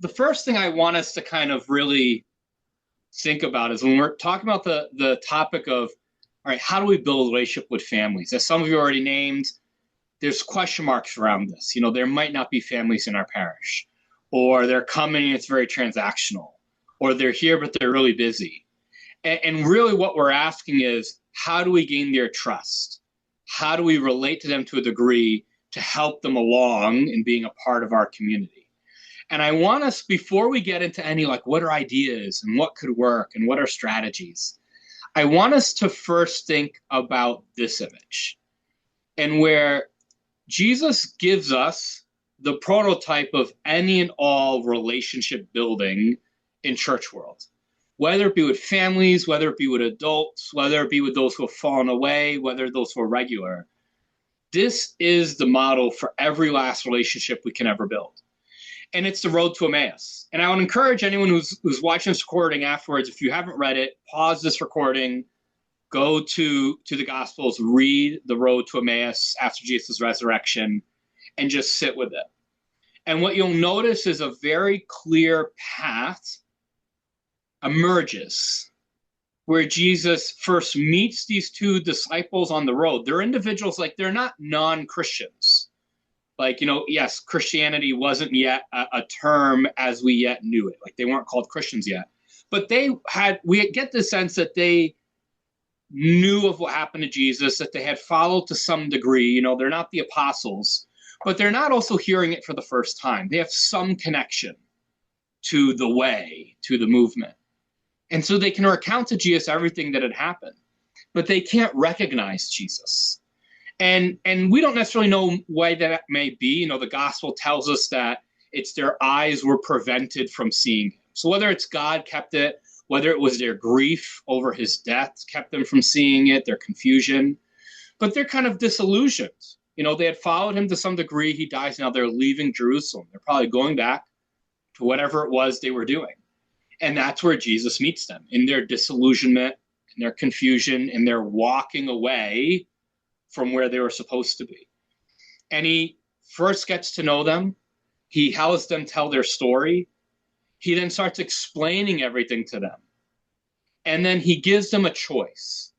the first thing I want us to kind of really think about is when we're talking about the topic of, all right, how do we build a relationship with families? As some of you already named, there's question marks around this. There might not be families in our parish, or they're coming and it's very transactional, or they're here but they're really busy. And really what we're asking is, how do we gain their trust? How do we relate to them to a degree to help them along in being a part of our community? And I want us, before we get into any what are ideas and what could work and what are strategies, I want us to first think about this image, and where Jesus gives us the prototype of any and all relationship building in church world, whether it be with families, whether it be with adults, whether it be with those who have fallen away, whether those who are regular. This is the model for every last relationship we can ever build. And it's the road to Emmaus. And I would encourage anyone who's watching this recording afterwards, if you haven't read it, pause this recording, go to the Gospels, read the road to Emmaus after Jesus' resurrection, and just sit with it. And what you'll notice is a very clear path emerges where Jesus first meets these two disciples on the road. They're individuals, they're not non-Christians. Yes, Christianity wasn't yet a term as we yet knew it. They weren't called Christians yet. But we get the sense that they knew of what happened to Jesus, that they had followed to some degree. They're not the apostles, but they're not also hearing it for the first time. They have some connection to the way, to the movement. And so they can recount to Jesus everything that had happened, but they can't recognize Jesus. And we don't necessarily know why that may be. The gospel tells us that it's their eyes were prevented from seeing him. So whether it's God kept it, whether it was their grief over his death kept them from seeing it, their confusion, but they're kind of disillusioned. They had followed him to some degree. He dies. Now they're leaving Jerusalem. They're probably going back to whatever it was they were doing. And that's where Jesus meets them, in their disillusionment, in their confusion, and they're walking away from where they were supposed to be. And he first gets to know them. He helps them tell their story. He then starts explaining everything to them. And then he gives them a choice.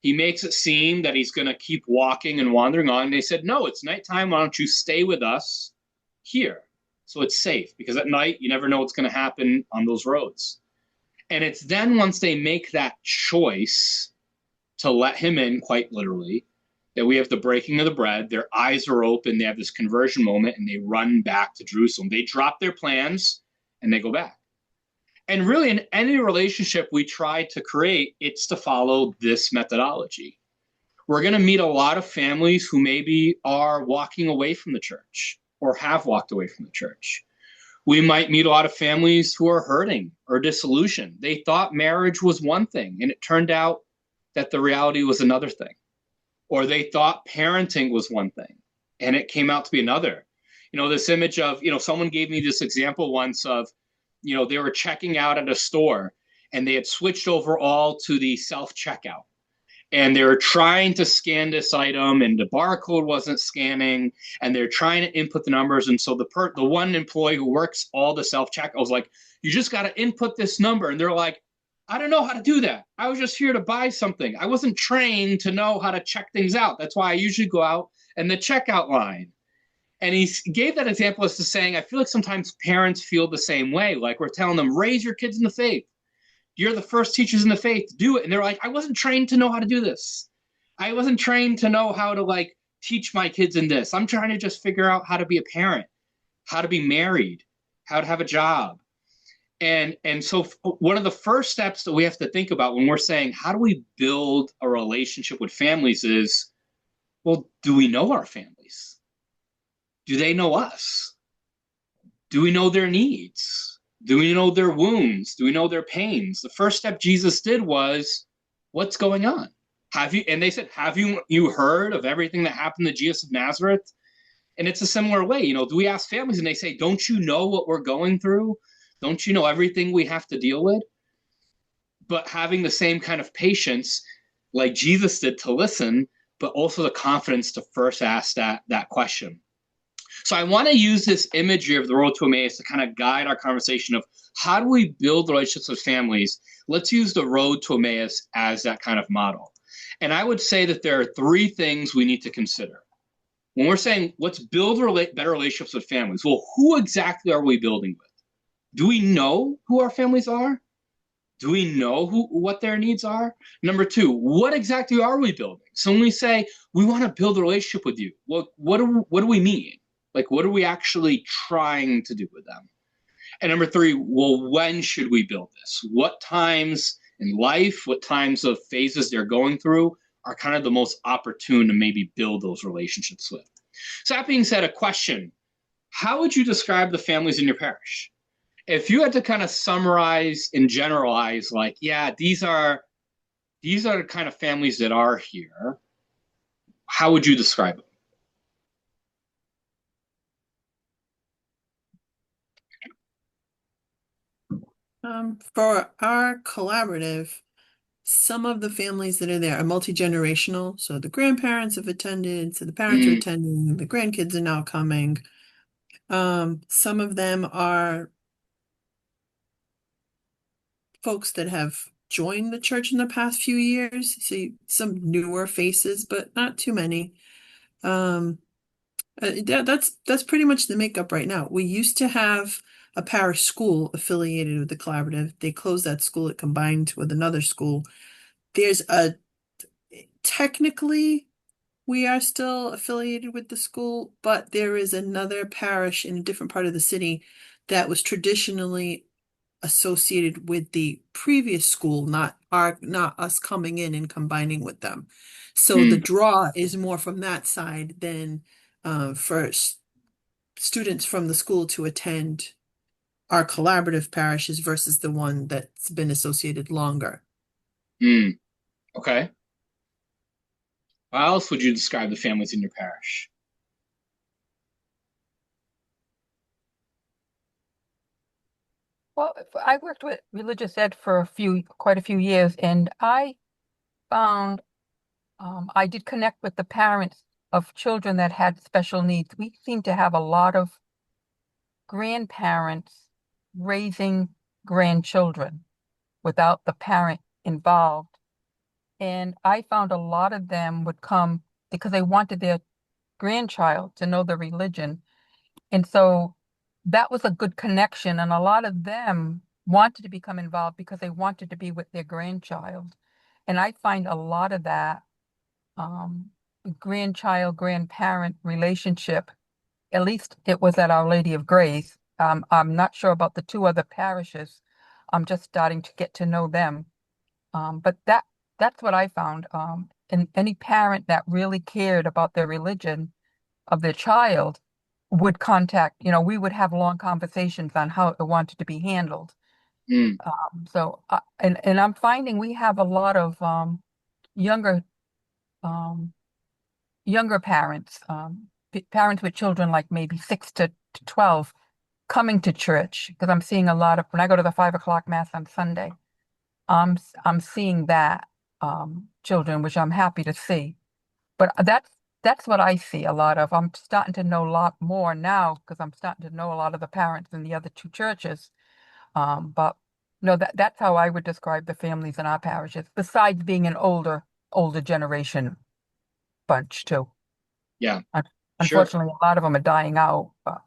He makes it seem that he's going to keep walking and wandering on. And they said, no, it's nighttime. Why don't you stay with us here? So it's safe, because at night, you never know what's going to happen on those roads. And it's then once they make that choice to let him in, quite literally, that we have the breaking of the bread. Their eyes are open. They have this conversion moment, and they run back to Jerusalem. They drop their plans, and they go back. And really, in any relationship we try to create, it's to follow this methodology. We're going to meet a lot of families who maybe are walking away from the church or have walked away from the church. We might meet a lot of families who are hurting or disillusioned. They thought marriage was one thing, and it turned out that the reality was another thing. Or they thought parenting was one thing, and it came out to be another. This image of, someone gave me this example once of, they were checking out at a store, and they had switched over all to the self-checkout. And they were trying to scan this item, and the barcode wasn't scanning, and they're trying to input the numbers. And so the one employee who works all the self-checkout was like, you just got to input this number. And they're like, I don't know how to do that. I was just here to buy something. I wasn't trained to know how to check things out. That's why I usually go out in the checkout line. And he gave that example as to saying, I feel like sometimes parents feel the same way. Like we're telling them, raise your kids in the faith. You're the first teachers in the faith to do it. And they're like, I wasn't trained to know how to do this. I wasn't trained to know how to teach my kids in this. I'm trying to just figure out how to be a parent, how to be married, how to have a job. And so one of the first steps that we have to think about when we're saying, how do we build a relationship with families is, well, do we know our families? Do they know us? Do we know their needs? Do we know their wounds? Do we know their pains? The first step Jesus did was, what's going on? And they said, have you heard of everything that happened to Jesus of Nazareth? And it's a similar way, do we ask families and they say, don't you know what we're going through? Don't you know everything we have to deal with? But having the same kind of patience like Jesus did to listen, but also the confidence to first ask that question. So I want to use this imagery of the road to Emmaus to kind of guide our conversation of how do we build relationships with families. Let's use the road to Emmaus as that kind of model. And I would say that there are three things we need to consider. When we're saying let's build better relationships with families, well, who exactly are we building with? Do we know who our families are? Do we know what their needs are? Number two, what exactly are we building? So when we say we want to build a relationship with you, what do we mean? Like, what are we actually trying to do with them? And number three, well, when should we build this? What times in life, what times of phases they're going through are kind of the most opportune to maybe build those relationships with? So that being said, a question: how would you describe the families in your parish? If you had to kind of summarize and generalize, like, yeah, these are the kind of families that are here, how would you describe them? For our collaborative, some of the families that are there are multi-generational. So the grandparents have attended, so the parents are Mm, attending, the grandkids are now coming. Some of them are folks that have joined the church in the past few years. See some newer faces, but not too many. Um, that's pretty much the makeup right now. We used to have a parish school affiliated with the collaborative. They closed that school. It combined with another school. There's a technically we are still affiliated with the school, but there is another parish in a different part of the city that was traditionally associated with the previous school, not us coming in and combining with them. So the mm, draw is more from that side than for students from the school to attend our collaborative parishes versus the one that's been associated longer. mm. Okay. How else would you describe the families in your parish? Well, I worked with religious ed for quite a few years, and I found I did connect with the parents of children that had special needs. We seem to have a lot of grandparents raising grandchildren without the parent involved. And I found a lot of them would come because they wanted their grandchild to know the religion. And so that was a good connection. And a lot of them wanted to become involved because they wanted to be with their grandchild. And I find a lot of that grandchild, grandparent relationship, at least it was at Our Lady of Grace. I'm not sure about the two other parishes. I'm just starting to get to know them. But that's what I found. And any parent that really cared about their religion of their child would contact, we would have long conversations on how it wanted to be handled. Mm, And I'm finding we have a lot of younger um, younger parents, parents with children like maybe 6 to 12 coming to church because I'm seeing a lot of when I go to the 5 o'clock mass on Sunday, I'm seeing that children, which I'm happy to see. But that's what I see a lot of. I'm starting to know a lot more now because I'm starting to know a lot of the parents in the other two churches. But no, that's how I would describe the families in our parishes, besides being an older generation bunch too. yeah, Un- sure. Unfortunately, a lot of them are dying out. But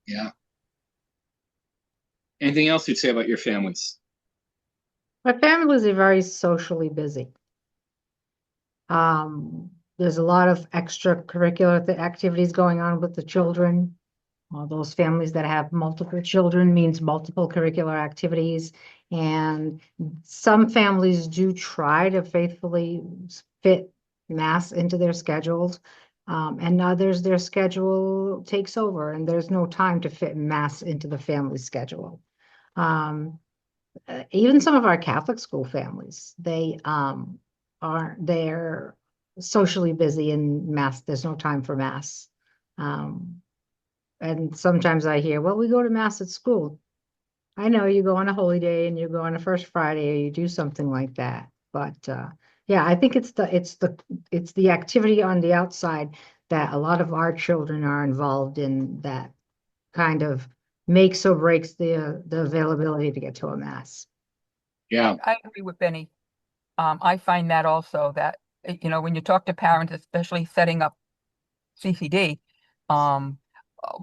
Yeah. Anything else you'd say about your families? My families are very socially busy. There's a lot of extracurricular activities going on with the children. Those families that have multiple children means multiple curricular activities. And some families do try to faithfully fit mass into their schedules. And others, their schedule takes over and there's no time to fit mass into the family schedule. Um, Even some of our Catholic school families, they're socially busy in mass. There's no time for mass. Um, and sometimes I hear, well, we go to mass at school. I know you go on a holy day and you go on a first Friday or you do something like that. But yeah, I think it's the activity on the outside that a lot of our children are involved in that kind of makes or breaks the availability to get to a mass. Yeah. I agree with Benny. I find that also that, when you talk to parents, especially setting up CCD,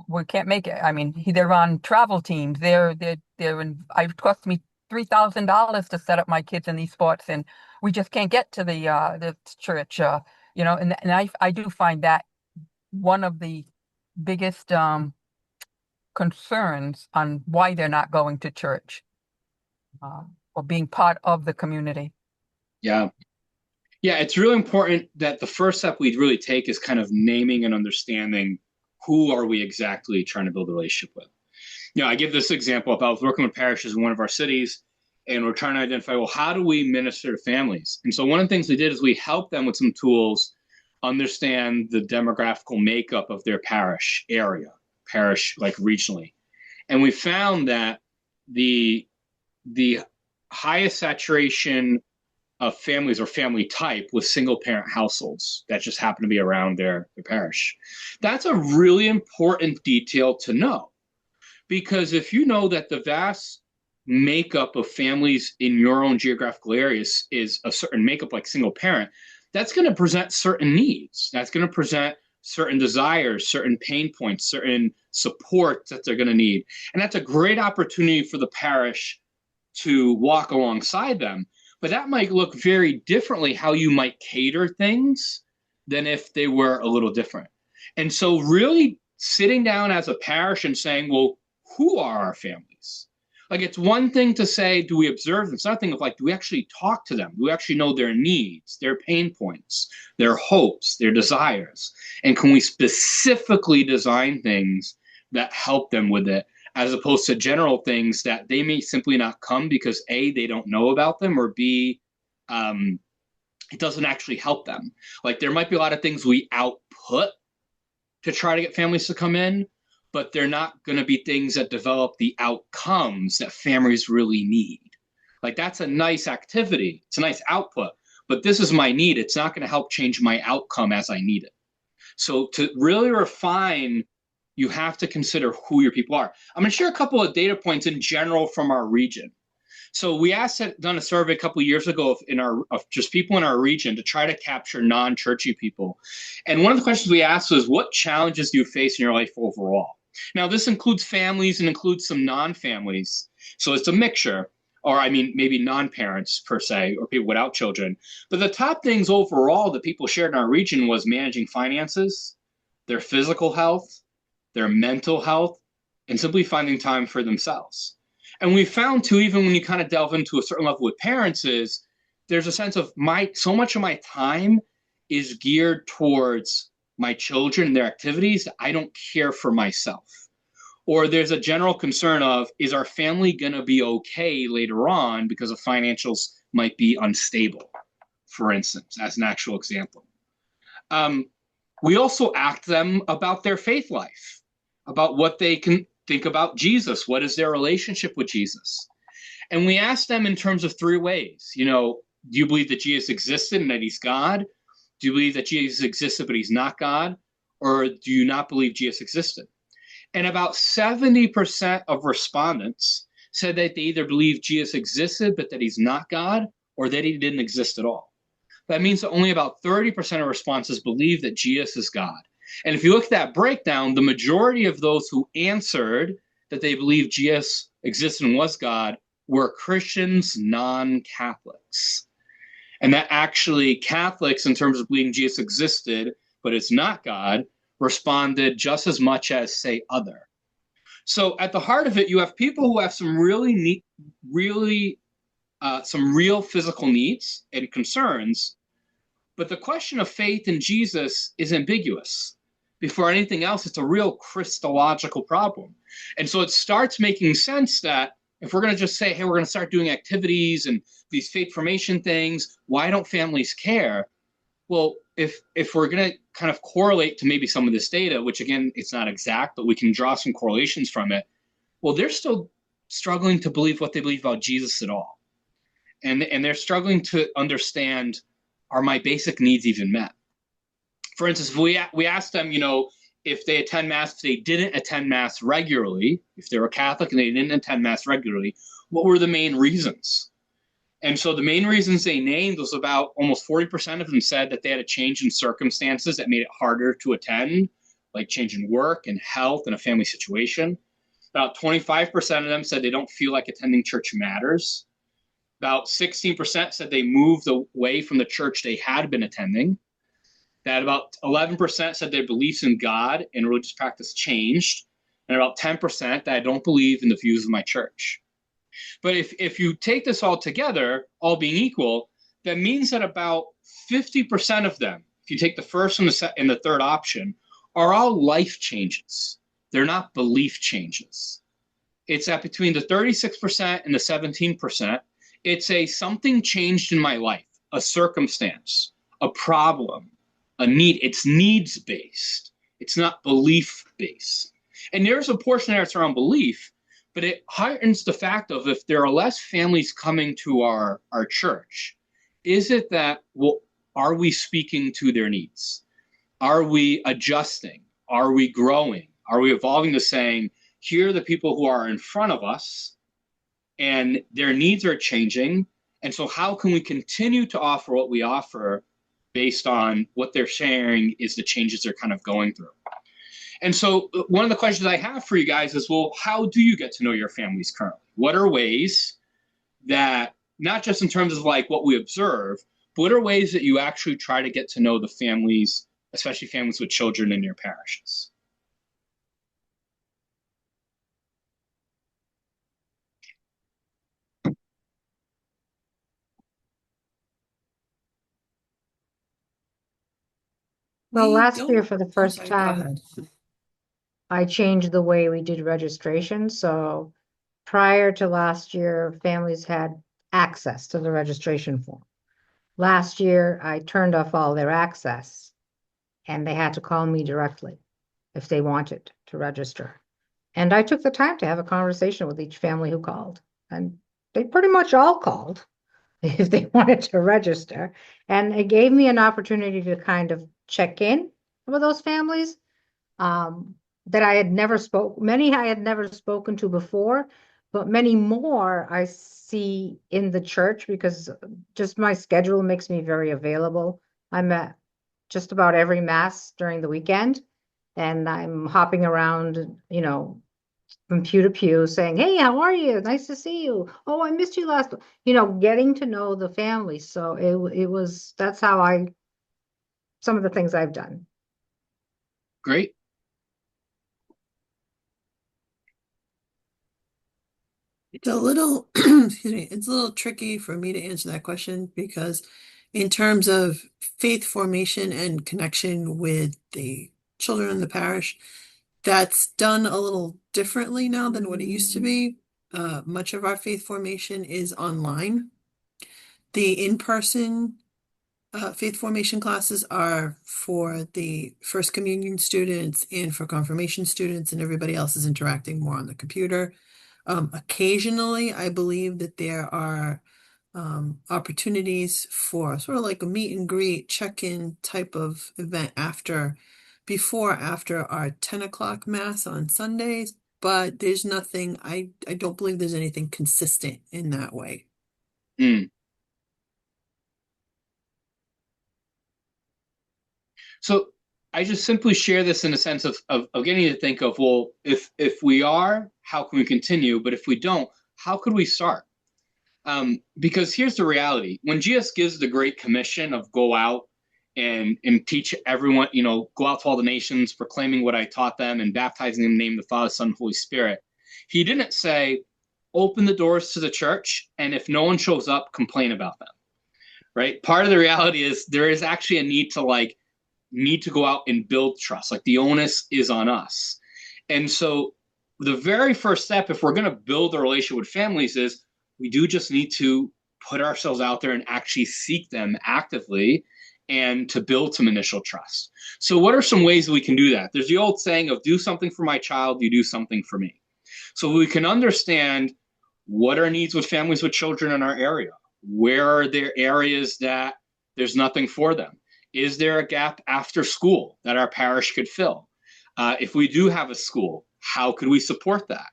we can't make it. I mean, they're on travel teams. It cost me $3,000 to set up my kids in these sports, and we just can't get to the church. And I do find that one of the biggest concerns on why they're not going to church, or being part of the community. Yeah. Yeah, it's really important that the first step we really take is kind of naming and understanding who are we exactly trying to build a relationship with. I give this example. If I was working with parishes in one of our cities, and we're trying to identify, well, how do we minister to families? And so one of the things we did is we helped them with some tools, understand the demographical makeup of their parish area, parish like regionally. And we found that the highest saturation of families or family type was single parent households that just happen to be around their parish. That's a really important detail to know, because if you know that the vast makeup of families in your own geographical areas is a certain makeup like single parent, that's going to present certain needs. That's going to present certain desires, certain pain points, certain support that they're going to need. And that's a great opportunity for the parish to walk alongside them. But that might look very differently how you might cater things than if they were a little different. And so really sitting down as a parish and saying, well, who are our families? Like, it's one thing to say, do we observe them? It's another thing of like, do we actually talk to them? Do we actually know their needs, their pain points, their hopes, their desires? And can we specifically design things that help them with it, as opposed to general things that they may simply not come because A, they don't know about them, or B, it doesn't actually help them. Like, there might be a lot of things we output to try to get families to come in, but they're not going to be things that develop the outcomes that families really need. Like, that's a nice activity. It's a nice output, but this is my need. It's not going to help change my outcome as I need it. So to really refine, you have to consider who your people are. I'm going to share a couple of data points in general from our region. So we done a survey a couple of years ago of just people in our region to try to capture non-churchy people. And one of the questions we asked was, what challenges do you face in your life overall? Now, this includes families and includes some non-families. So it's a mixture, or I mean, maybe non-parents per se, or people without children. But the top things overall that people shared in our region was managing finances, their physical health, their mental health, and simply finding time for themselves. And we found too, even when you kind of delve into a certain level with parents, is there's a sense of so much of my time is geared towards my children and their activities. I don't care for myself. Or there's a general concern of, is our family going to be okay later on because the financials might be unstable, for instance, as an actual example. We also asked them about their faith life, about what they can think about Jesus. What is their relationship with Jesus? And we asked them in terms of three ways. Do you believe that Jesus existed and that he's God? Do you believe that Jesus existed but he's not God? Or do you not believe Jesus existed? And about 70% of respondents said that they either believe Jesus existed but that he's not God, or that he didn't exist at all. That means that only about 30% of responses believe that Jesus is God. And if you look at that breakdown, the majority of those who answered that they believe Jesus existed and was God were Christians, non-Catholics. And that actually Catholics, in terms of believing Jesus existed but is not God, responded just as much as, say, other. So at the heart of it, you have people who have some some real physical needs and concerns, but the question of faith in Jesus is ambiguous. Before anything else, it's a real Christological problem. And so it starts making sense that if we're going to just say, hey, we're going to start doing activities and these faith formation things, why don't families care? Well, if we're going to kind of correlate to maybe some of this data, which again, it's not exact, but we can draw some correlations from it. Well, they're still struggling to believe what they believe about Jesus at all. And they're struggling to understand, are my basic needs even met? For instance, if we asked them, if they attend Mass, if they didn't attend Mass regularly, if they were Catholic and they didn't attend Mass regularly, what were the main reasons? And so the main reasons they named was about almost 40% of them said that they had a change in circumstances that made it harder to attend, like change in work and health and a family situation. About 25% of them said they don't feel like attending church matters. About 16% said they moved away from the church they had been attending. That about 11% said their beliefs in God and religious practice changed. And about 10% that I don't believe in the views of my church. But if you take this all together, all being equal, that means that about 50% of them, if you take the first and the third option, are all life changes. They're not belief changes. It's at between the 36% and the 17%. It's something changed in my life, a circumstance, a problem, a need. It's needs-based. It's not belief-based. And there's a portion there that's around belief, but it heightens the fact of if there are less families coming to our church, is it that, well, are we speaking to their needs? Are we adjusting? Are we growing? Are we evolving to saying, here are the people who are in front of us and their needs are changing. And so how can we continue to offer what we offer based on what they're sharing is the changes they're kind of going through? And so one of the questions I have for you guys is, well, how do you get to know your families currently? What are ways that, not just in terms of like what we observe, but what are ways that you actually try to get to know the families, especially families with children in your parishes? Well, We last year don't- for the I'm first sorry, go time, ahead. I changed the way we did registration. So prior to last year, families had access to the registration form. Last year, I turned off all their access and they had to call me directly if they wanted to register. And I took the time to have a conversation with each family who called. And they pretty much all called if they wanted to register. And it gave me an opportunity to kind of check in with those families. That I had never many I had never spoken to before, but many more I see in the church because just my schedule makes me very available. I'm at just about every mass during the weekend, and I'm hopping around, from pew to pew saying, "Hey, how are you? Nice to see you. Oh, I missed you last," getting to know the family. So that's how some of the things I've done. Great. It's a little, excuse me, it's a little tricky for me to answer that question because in terms of faith formation and connection with the children in the parish, that's done a little differently now than what it used to be. Much of our faith formation is online. The in-person faith formation classes are for the First Communion students and for confirmation students, and everybody else is interacting more on the computer. Occasionally, I believe that there are opportunities for sort of like a meet and greet, check-in type of event after our 10 o'clock mass on Sundays, but there's nothing, I don't believe there's anything consistent in that way. So I just simply share this in a sense of getting you to think of, well, if we are, how can we continue? But if we don't, how could we start? Because here's the reality. When Jesus gives the Great Commission of go out and teach everyone, go out to all the nations, proclaiming what I taught them and baptizing them in the name of the Father, Son, and Holy Spirit, he didn't say, open the doors to the church, and if no one shows up, complain about them, right? Part of the reality is there is actually a need to go out and build trust. Like the onus is on us. And so the very first step, if we're going to build a relationship with families, is we do just need to put ourselves out there and actually seek them actively and to build some initial trust. So what are some ways we can do that? There's the old saying of do something for my child, you do something for me. So we can understand what are needs with families with children in our area. Where are there areas that there's nothing for them? Is there a gap after school that our parish could fill? If we do have a school, how could we support that?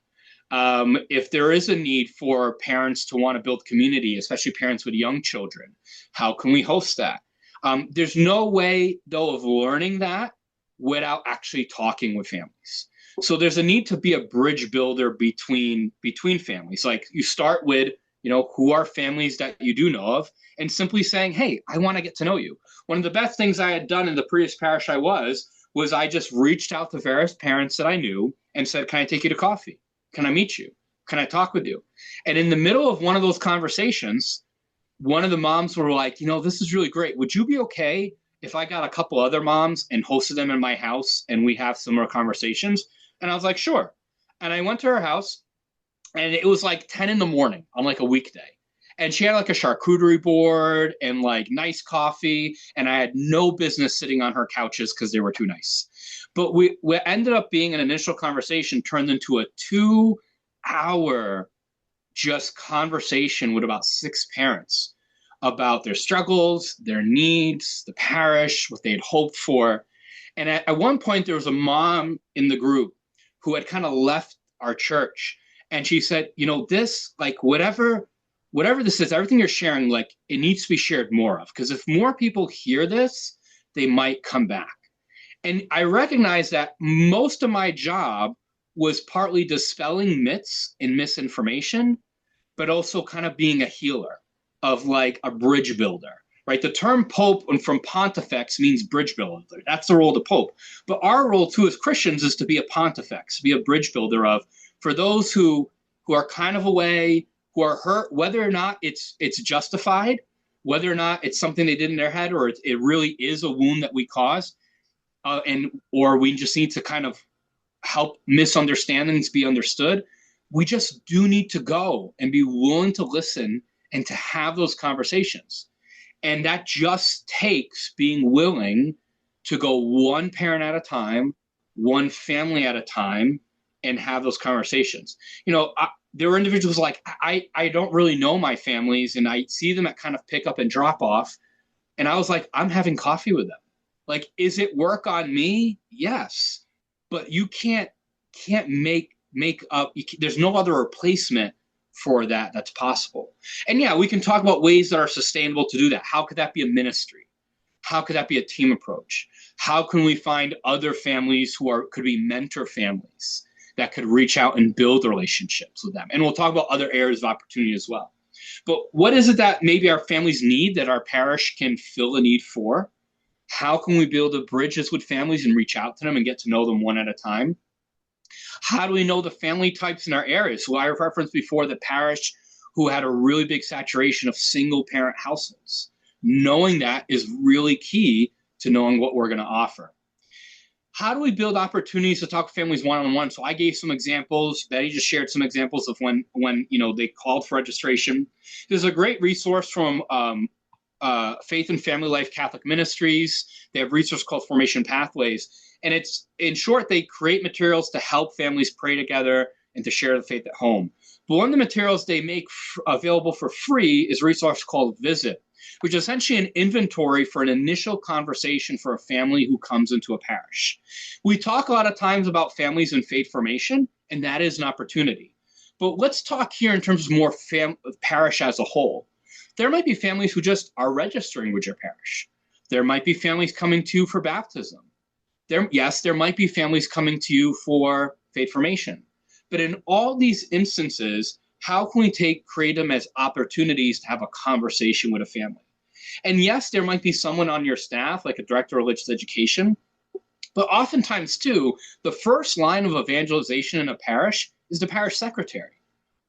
If there is a need for parents to want to build community, especially parents with young children, how can we host that? There's no way, though, of learning that without actually talking with families. So there's a need to be a bridge builder between families. Like, you start with, who are families that you do know of, and simply saying, hey, I want to get to know you. One of the best things I had done in the previous parish I was I just reached out to various parents that I knew and said, can I take you to coffee? Can I meet you? Can I talk with you? And in the middle of one of those conversations, one of the moms were like, this is really great. Would you be okay if I got a couple other moms and hosted them in my house and we have similar conversations? And I was like, sure. And I went to her house, and it was like 10 in the morning on like a weekday. And she had like a charcuterie board and like nice coffee. And I had no business sitting on her couches because they were too nice. But what ended up being an initial conversation turned into a 2-hour just conversation with about 6 parents about their struggles, their needs, the parish, what they had hoped for. And at one point, there was a mom in the group who had kind of left our church. And she said, this, like, whatever this is, everything you're sharing, like, it needs to be shared more of. Because if more people hear this, they might come back. And I recognize that most of my job was partly dispelling myths and misinformation, but also kind of being a healer, of like a bridge builder, right? The term pope from pontifex means bridge builder. That's the role of the pope. But our role too as Christians is to be a pontifex, to be a bridge builder for those who are kind of away, who are hurt, whether or not it's justified, whether or not it's something they did in their head, or it really is a wound that we caused, or we just need to kind of help misunderstandings be understood. We just do need to go and be willing to listen and to have those conversations. And that just takes being willing to go one parent at a time, one family at a time, and have those conversations. There were individuals like, I don't really know my families, and I see them at kind of pick up and drop off. And I was like, I'm having coffee with them. Like, is it work on me? Yes. But you can't make up, there's no other replacement for that's possible. And yeah, we can talk about ways that are sustainable to do that. How could that be a ministry? How could that be a team approach? How can we find other families could be mentor families that could reach out and build relationships with them? And we'll talk about other areas of opportunity as well. But what is it that maybe our families need that our parish can fill a need for? How can we build the bridges with families and reach out to them and get to know them one at a time? How do we know the family types in our area? So I referenced before the parish who had a really big saturation of single parent households. Knowing that is really key to knowing what we're going to offer. How do we build opportunities to talk with families one-on-one? So I gave some examples. Betty just shared some examples of when they called for registration. There's a great resource from Faith and Family Life Catholic Ministries. They have a resource called Formation Pathways. And it's, in short, they create materials to help families pray together and to share the faith at home. But one of the materials they make available for free is a resource called Visit, which is essentially an inventory for an initial conversation for a family who comes into a parish. We talk a lot of times about families and faith formation, and that is an opportunity. But let's talk here in terms of more parish as a whole. There might be families who just are registering with your parish. There might be families coming to you for baptism. There might be families coming to you for faith formation. But in all these instances, how can we create them as opportunities to have a conversation with a family? And yes, there might be someone on your staff, like a director of religious education, but oftentimes too, the first line of evangelization in a parish is the parish secretary.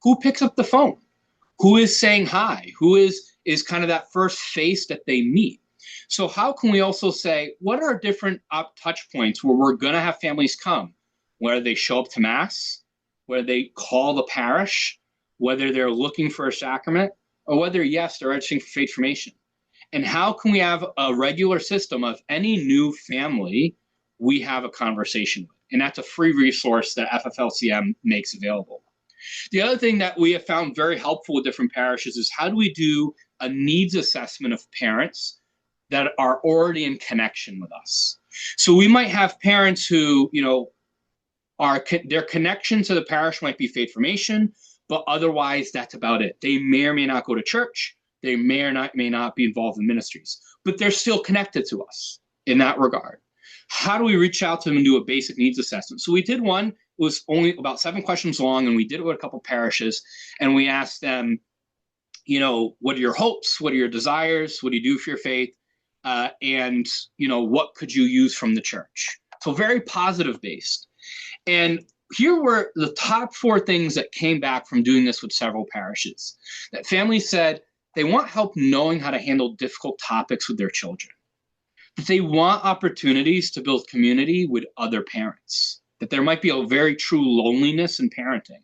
Who picks up the phone? Who is saying hi? Who is kind of that first face that they meet? So how can we also say, what are different touch points where we're going to have families come, whether they show up to Mass, whether they call the parish, whether they're looking for a sacrament, or whether, yes, they're registering for faith formation? And how can we have a regular system of any new family we have a conversation with? And that's a free resource that FFLCM makes available. The other thing that we have found very helpful with different parishes is how do we do a needs assessment of parents that are already in connection with us. So we might have parents who, their connection to the parish might be faith formation, but otherwise that's about it. They may or may not go to church. They may not be involved in ministries, but they're still connected to us in that regard. How do we reach out to them and do a basic needs assessment? So we did one. It was only about 7 questions long, and we did it with a couple parishes, and we asked them, what are your hopes? What are your desires? What do you do for your faith? And what could you use from the church? So very positive based. And here were the top 4 things that came back from doing this with several parishes. That families said they want help knowing how to handle difficult topics with their children. That they want opportunities to build community with other parents. That there might be a very true loneliness in parenting.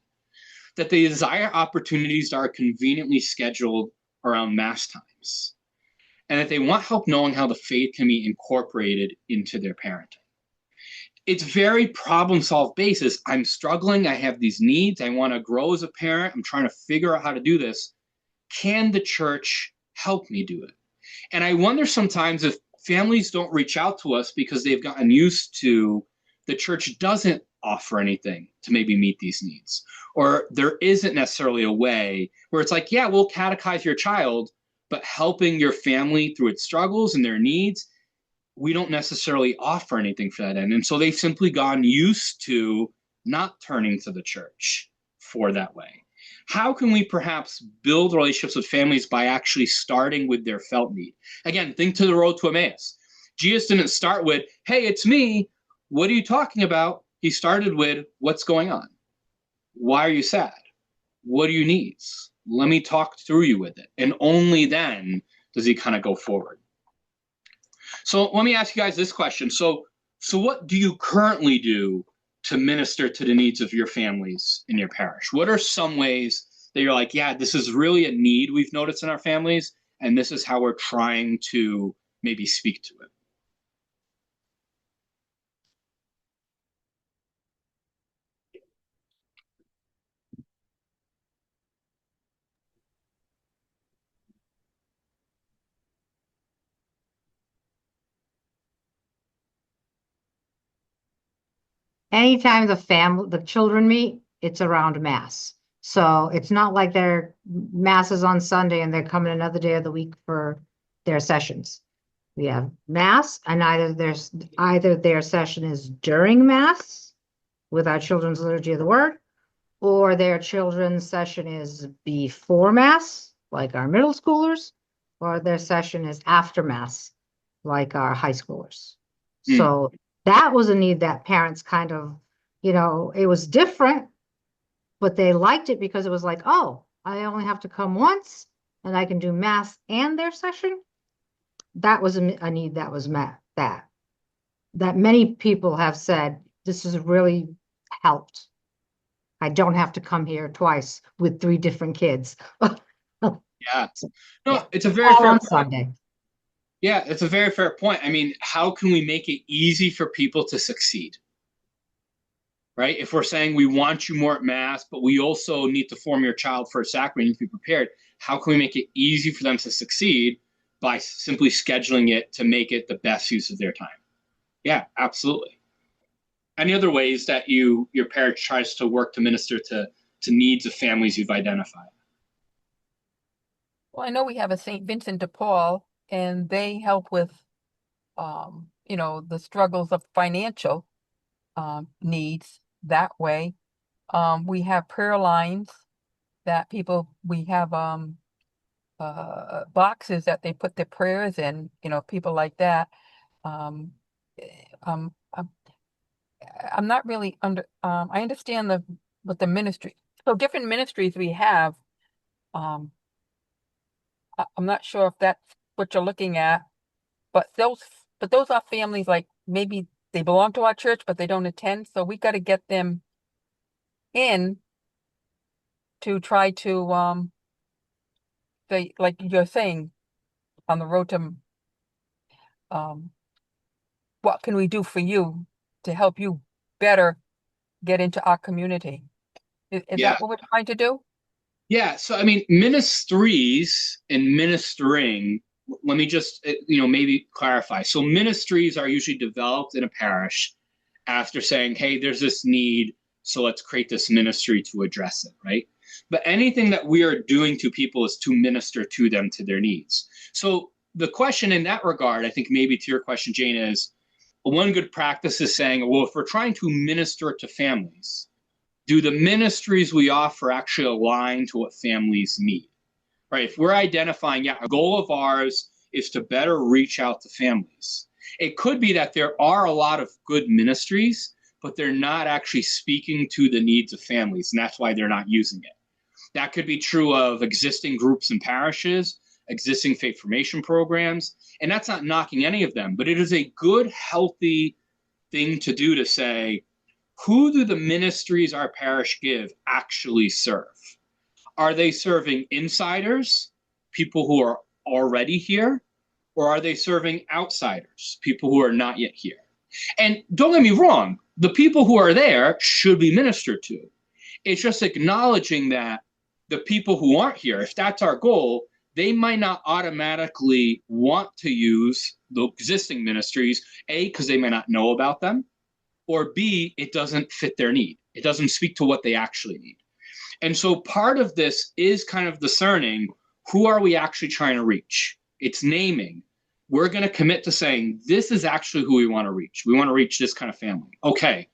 That they desire opportunities that are conveniently scheduled around Mass times. And that they want help knowing how the faith can be incorporated into their parenting. It's very problem-solved basis. I'm struggling. I have these needs. I want to grow as a parent. I'm trying to figure out how to do this. Can the church help me do it? And I wonder sometimes if families don't reach out to us because they've gotten used to the church doesn't offer anything to maybe meet these needs. Or there isn't necessarily a way where it's like, yeah, we'll catechize your child, but helping your family through its struggles and their needs, we don't necessarily offer anything for that end. And so they've simply gotten used to not turning to the church for that way. How can we perhaps build relationships with families by actually starting with their felt need? Again, think to the road to Emmaus. Jesus didn't start with, hey, it's me. What are you talking about? He started with, what's going on? Why are you sad? What do you need? Let me talk through you with it. And only then does he kind of go forward. So let me ask you guys this question. So what do you currently do to minister to the needs of your families in your parish? What are some ways that you're like, yeah, this is really a need we've noticed in our families, and this is how we're trying to maybe speak to it? Anytime the children meet, it's around Mass. So it's not like their Mass is on Sunday and they're coming another day of the week for their sessions. We have Mass, and either their session is during Mass with our children's liturgy of the word, or their children's session is before Mass, like our middle schoolers, or their session is after Mass, like our high schoolers. So that was a need that parents kind of, it was different, but they liked it because it was like, oh, I only have to come once and I can do Mass and their session. That was a need that was met, that many people have said, this has really helped. I don't have to come here twice with 3 different kids. Yeah. No, Yeah. it's a very All fair on point. Sunday. Yeah, it's a very fair point. I mean, how can we make it easy for people to succeed? Right? If we're saying we want you more at Mass, but we also need to form your child for a sacrament, you need to be prepared. How can we make it easy for them to succeed by simply scheduling it to make it the best use of their time? Yeah, absolutely. Any other ways that your parish tries to work to minister to needs of families you've identified? Well, I know we have a St. Vincent de Paul, and they help with, the struggles of financial needs that way. We have prayer lines that we have boxes that they put their prayers in, people like that. Um, um, um, I'm not really I understand what the ministry, so different ministries we have. Um, I'm not sure if that's what you're looking at, but those are families like maybe they belong to our church, but they don't attend. So we got to get them in to try to, like you're saying, on the road to, um, what can we do for you to help you better get into our community? Is Yeah. that what we're trying to do? Yeah. So, I mean, ministries and ministering let me just, maybe clarify. So ministries are usually developed in a parish after saying, hey, there's this need, so let's create this ministry to address it, right? But anything that we are doing to people is to minister to them, to their needs. So the question in that regard, I think maybe to your question, Jane, is one good practice is saying, well, if we're trying to minister to families, do the ministries we offer actually align to what families need? Right? If we're identifying, a goal of ours is to better reach out to families. It could be that there are a lot of good ministries, but they're not actually speaking to the needs of families, and that's why they're not using it. That could be true of existing groups and parishes, existing faith formation programs, and that's not knocking any of them, but it is a good, healthy thing to do to say, who do the ministries our parish give actually serve? Are they serving insiders, people who are already here, or are they serving outsiders, people who are not yet here? And don't get me wrong, the people who are there should be ministered to. It's just acknowledging that the people who aren't here, if that's our goal, they might not automatically want to use the existing ministries, A, because they may not know about them, or B, it doesn't fit their need. It doesn't speak to what they actually need. And so part of this is kind of discerning, who are we actually trying to reach? It's naming. We're going to commit to saying, this is actually who we want to reach. We want to reach this kind of family. Okay.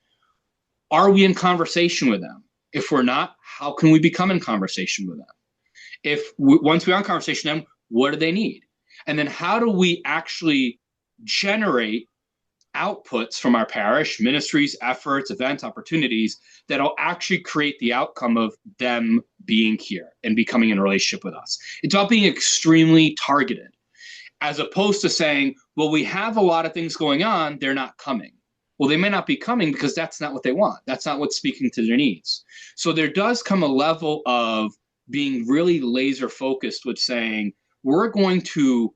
Are we in conversation with them? If we're not, how can we become in conversation with them? Once we're in conversation with them, what do they need? And then how do we actually generate outputs from our parish, ministries, efforts, events, opportunities that'll actually create the outcome of them being here and becoming in a relationship with us? It's about being extremely targeted, as opposed to saying, well, we have a lot of things going on, they're not coming. Well, they may not be coming because that's not what they want. That's not what's speaking to their needs. So there does come a level of being really laser focused with saying, we're going to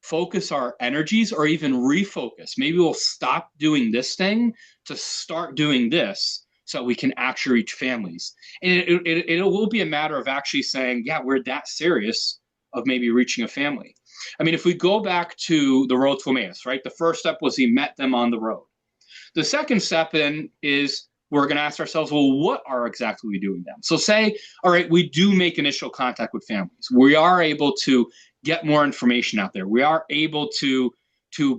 focus our energies or even refocus. Maybe we'll stop doing this thing to start doing this so we can actually reach families. And it will be a matter of actually saying, we're that serious of maybe reaching a family. I mean, if we go back to the road to Emmaus, right? The first step was he met them on the road. The second step then is we're going to ask ourselves, well, what are exactly we doing then? So say, all right, we do make initial contact with families. We are able to get more information out there. We are able to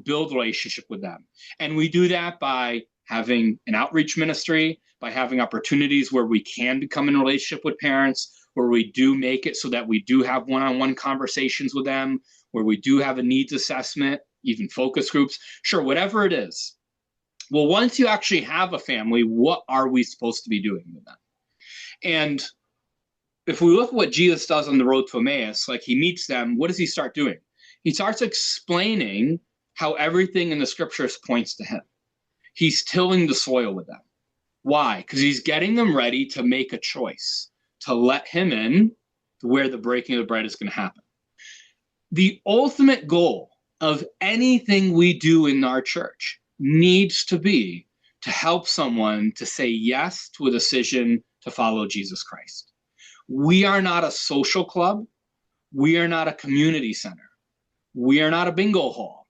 build relationship with them. And we do that by having an outreach ministry, by having opportunities where we can become in a relationship with parents, where we do make it so that we do have one-on-one conversations with them, where we do have a needs assessment, even focus groups, sure, whatever it is. Well, once you actually have a family, what are we supposed to be doing with them? And if we look at what Jesus does on the road to Emmaus, like he meets them, what does he start doing? He starts explaining how everything in the scriptures points to him. He's tilling the soil with them. Why? Because he's getting them ready to make a choice, to let him in to where the breaking of the bread is going to happen. The ultimate goal of anything we do in our church needs to be to help someone to say yes to a decision to follow Jesus Christ. We are not a social club. We are not a community center. We are not a bingo hall.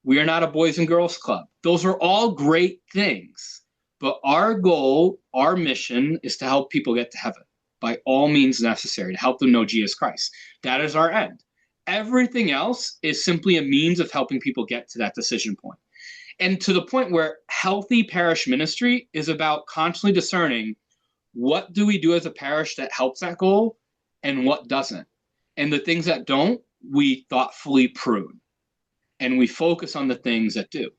We are not a boys and girls club. Those are all great things. But our goal, our mission is to help people get to heaven by all means necessary, to help them know Jesus Christ. That is our end. Everything else is simply a means of helping people get to that decision point. And to the point where healthy parish ministry is about constantly discerning, what do we do as a parish that helps that goal and what doesn't? And the things that don't, we thoughtfully prune. And we focus on the things that do.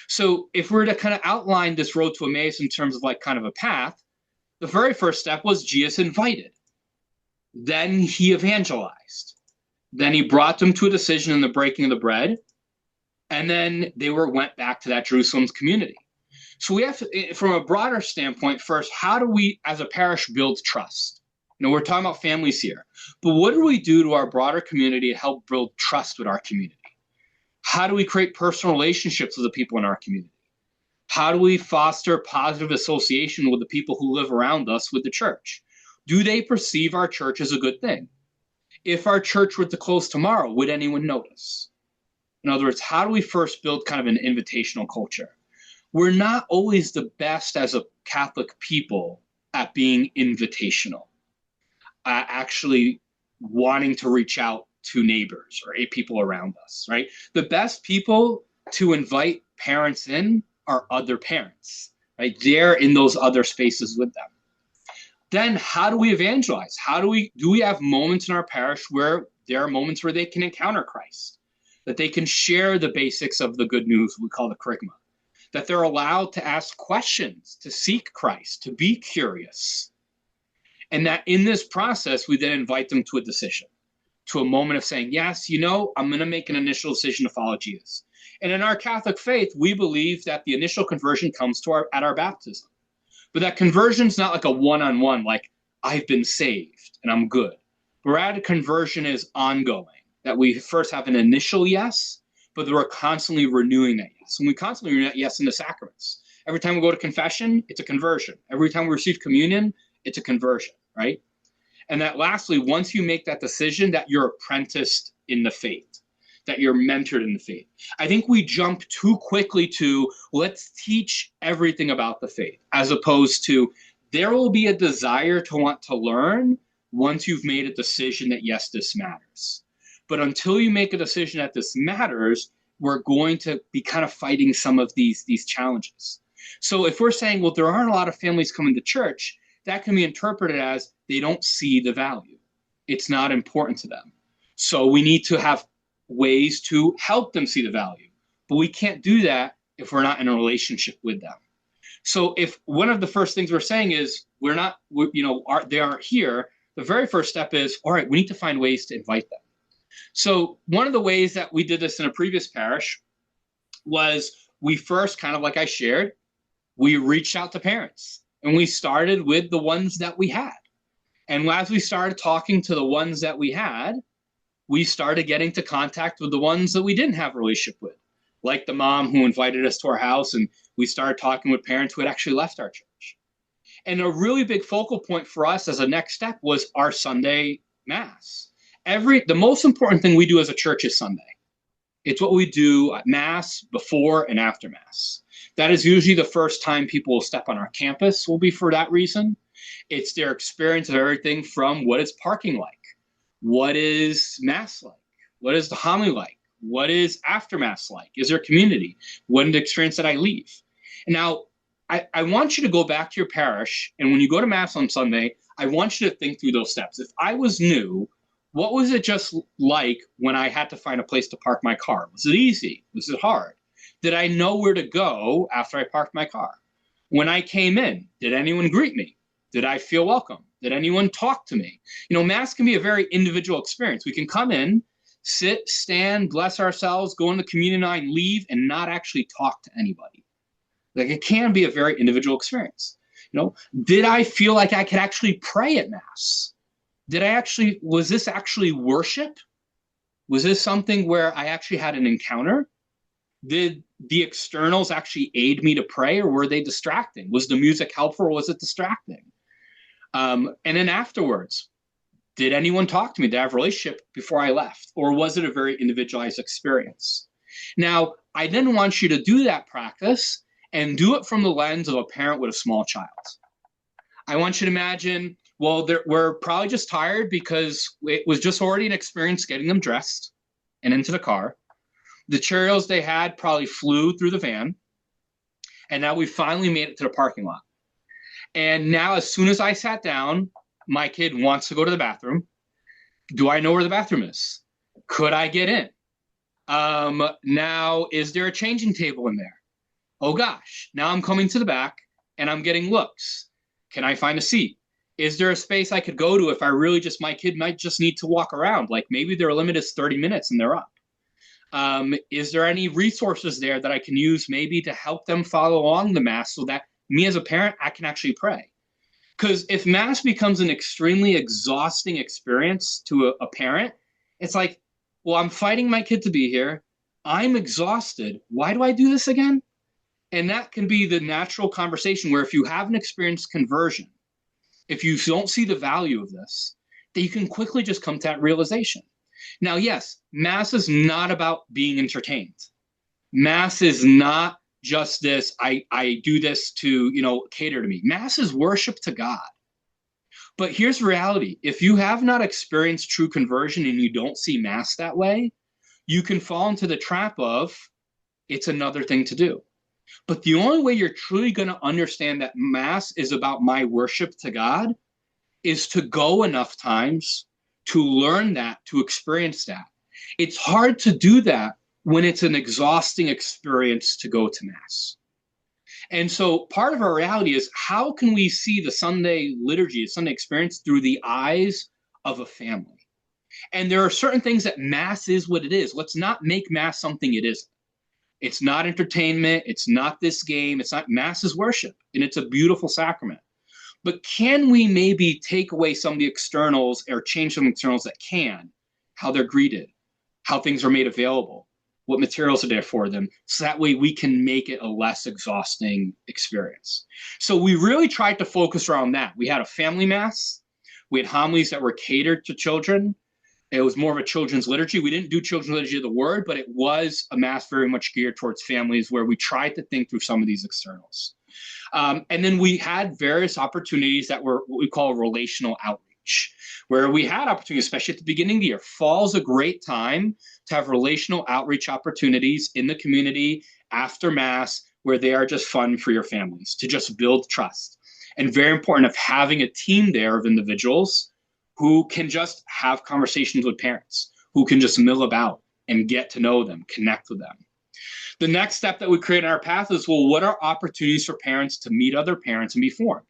So if we're to kind of outline this road to Emmaus in terms of like kind of a path, the very first step was Jesus invited. Then he evangelized. Then he brought them to a decision in the breaking of the bread. And then they went back to that Jerusalem's community. So we have to, from a broader standpoint, first, how do we as a parish build trust? You know, we're talking about families here, but what do we do to our broader community to help build trust with our community? How do we create personal relationships with the people in our community? How do we foster positive association with the people who live around us with the church? Do they perceive our church as a good thing? If our church were to close tomorrow, would anyone notice? In other words, how do we first build kind of an invitational culture? We're not always the best as a Catholic people at being invitational, actually wanting to reach out to neighbors or people around us, right? The best people to invite parents in are other parents, right? They're in those other spaces with them. Then how do we evangelize? Do we have moments in our parish where there are moments where they can encounter Christ, that they can share the basics of the good news we call the kerygma, that they're allowed to ask questions, to seek Christ, to be curious, and that in this process, we then invite them to a decision, to a moment of saying, yes, I'm going to make an initial decision to follow Jesus. And in our Catholic faith, we believe that the initial conversion comes at our baptism. But that conversion is not like a one-on-one, like I've been saved and I'm good. But rather, conversion is ongoing, that we first have an initial yes, but we're constantly renewing that yes. And we constantly renew that yes in the sacraments. Every time we go to confession, it's a conversion. Every time we receive communion, it's a conversion, right? And that lastly, once you make that decision, that you're apprenticed in the faith, that you're mentored in the faith. I think we jump too quickly to let's teach everything about the faith, as opposed to there will be a desire to want to learn once you've made a decision that, yes, this matters. But until you make a decision that this matters, we're going to be kind of fighting some of these challenges. So if we're saying, well, there aren't a lot of families coming to church, that can be interpreted as they don't see the value. It's not important to them. So we need to have ways to help them see the value. But we can't do that if we're not in a relationship with them. So if one of the first things we're saying is they aren't here, the very first step is, all right, we need to find ways to invite them. So one of the ways that we did this in a previous parish was we first, kind of like I shared, we reached out to parents. And we started with the ones that we had. And as we started talking to the ones that we had, we started getting to contact with the ones that we didn't have a relationship with, like the mom who invited us to our house, and we started talking with parents who had actually left our church. And a really big focal point for us as a next step was our Sunday Mass. The most important thing we do as a church is Sunday. It's what we do at Mass, before and after Mass. That is usually the first time people will step on our campus, will be for that reason. It's their experience of everything from what is parking like, what is Mass like, what is the homily like, what is after Mass like, is there community, what is the experience that I leave. And now, I want you to go back to your parish, and when you go to Mass on Sunday, I want you to think through those steps. If I was new, what was it just like when I had to find a place to park my car? Was it easy? Was it hard? Did I know where to go after I parked my car? When I came in, did anyone greet me? Did I feel welcome? Did anyone talk to me? Mass can be a very individual experience. We can come in, sit, stand, bless ourselves, go in the communion line, leave, and not actually talk to anybody. Like, it can be a very individual experience. Did I feel like I could actually pray at Mass? Was this actually worship? Was this something where I actually had an encounter? Did the externals actually aid me to pray, or were they distracting? Was the music helpful, or was it distracting? And then afterwards, did anyone talk to me? Did I have a relationship before I left? Or was it a very individualized experience? Now, I then want you to do that practice and do it from the lens of a parent with a small child. I want you to imagine, well, we're probably just tired because it was just already an experience getting them dressed and into the car. The Cheerios they had probably flew through the van. And now we finally made it to the parking lot. And now, as soon as I sat down, my kid wants to go to the bathroom. Do I know where the bathroom is? Could I get in? Now, is there a changing table in there? Oh gosh, now I'm coming to the back and I'm getting looks. Can I find a seat? Is there a space I could go to if my kid might just need to walk around? Like, maybe their limit is 30 minutes and they're up. Is there any resources there that I can use maybe to help them follow along the Mass so that me as a parent, I can actually pray? Because if Mass becomes an extremely exhausting experience to a parent, it's like, well, I'm fighting my kid to be here. I'm exhausted. Why do I do this again? And that can be the natural conversation where if you haven't experienced conversion, if you don't see the value of this, that you can quickly just come to that realization. Now, yes, Mass is not about being entertained. Mass is not just this, I do this to, cater to me. Mass is worship to God. But here's reality. If you have not experienced true conversion and you don't see Mass that way, you can fall into the trap of it's another thing to do. But the only way you're truly going to understand that Mass is about my worship to God is to go enough times to learn that, to experience that. It's hard to do that when it's an exhausting experience to go to Mass. And so part of our reality is, how can we see the Sunday liturgy, the Sunday experience, through the eyes of a family? And there are certain things that Mass is what it is. Let's not make Mass something it isn't. It's not entertainment. It's not this game. It's not. Mass is worship, and it's a beautiful sacrament. But can we maybe take away some of the externals or change some externals that can, how they're greeted, how things are made available, what materials are there for them, so that way we can make it a less exhausting experience. So we really tried to focus around that. We had a family Mass. We had homilies that were catered to children. It was more of a children's liturgy. We didn't do children's liturgy of the word, but it was a Mass very much geared towards families, where we tried to think through some of these externals. And then we had various opportunities that were what we call relational outreach, where we had opportunities, especially at the beginning of the year. Fall's a great time to have relational outreach opportunities in the community after Mass, where they are just fun for your families to just build trust. And very important of having a team there of individuals who can just have conversations with parents, who can just mill about and get to know them, connect with them. The next step that we create in our path is, well, what are opportunities for parents to meet other parents and be formed?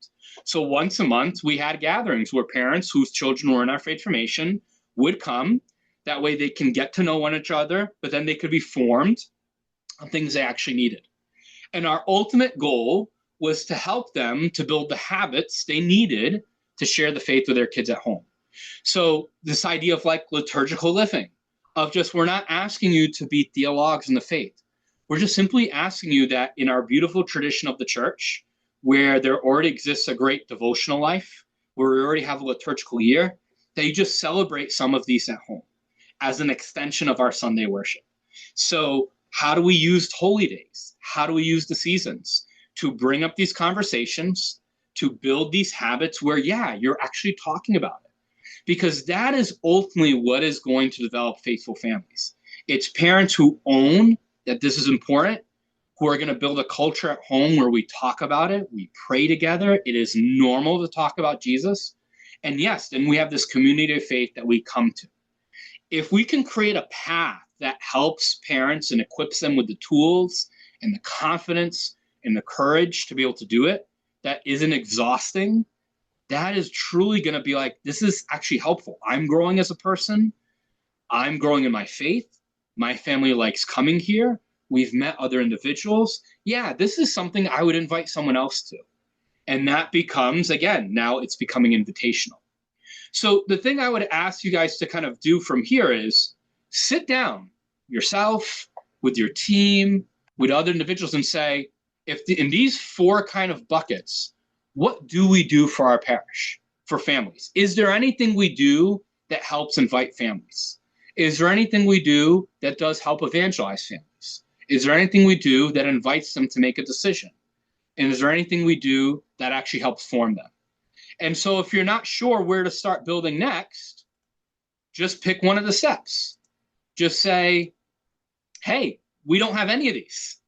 So once a month, we had gatherings where parents whose children were in our faith formation would come. That way they can get to know one another, but then they could be formed on things they actually needed. And our ultimate goal was to help them to build the habits they needed to share the faith with their kids at home. So this idea of like liturgical living, of just, we're not asking you to be theologues in the faith. We're just simply asking you that in our beautiful tradition of the church, where there already exists a great devotional life, where we already have a liturgical year, that you just celebrate some of these at home as an extension of our Sunday worship. So how do we use holy days? How do we use the seasons to bring up these conversations, to build these habits where, yeah, you're actually talking about it? Because that is ultimately what is going to develop faithful families. It's parents who own that this is important, who are going to build a culture at home where we talk about it, we pray together. It is normal to talk about Jesus. And yes, then we have this community of faith that we come to. If we can create a path that helps parents and equips them with the tools and the confidence and the courage to be able to do it, that isn't exhausting, that is truly going to be like, this is actually helpful. I'm growing as a person. I'm growing in my faith. My family likes coming here. We've met other individuals. Yeah, this is something I would invite someone else to. And that becomes, again, now it's becoming invitational. So the thing I would ask you guys to kind of do from here is sit down yourself, with your team, with other individuals, and say, in these four kind of buckets, what do we do for our parish, for families? Is there anything we do that helps invite families? Is there anything we do that does help evangelize families? Is there anything we do that invites them to make a decision? And is there anything we do that actually helps form them? And so if you're not sure where to start building next, just pick one of the steps. Just say, hey, we don't have any of these.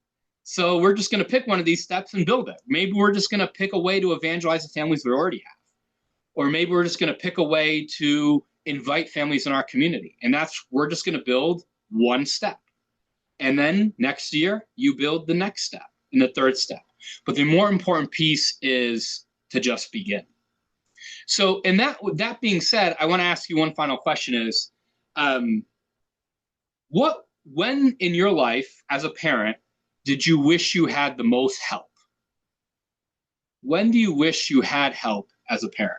So we're just going to pick one of these steps and build it. Maybe we're just going to pick a way to evangelize the families we already have. Or maybe we're just going to pick a way to invite families in our community. And we're just going to build one step. And then next year, you build the next step and the third step. But the more important piece is to just begin. So, and that being said, I want to ask you one final question is, when in your life as a parent did you wish you had the most help? When do you wish you had help as a parent?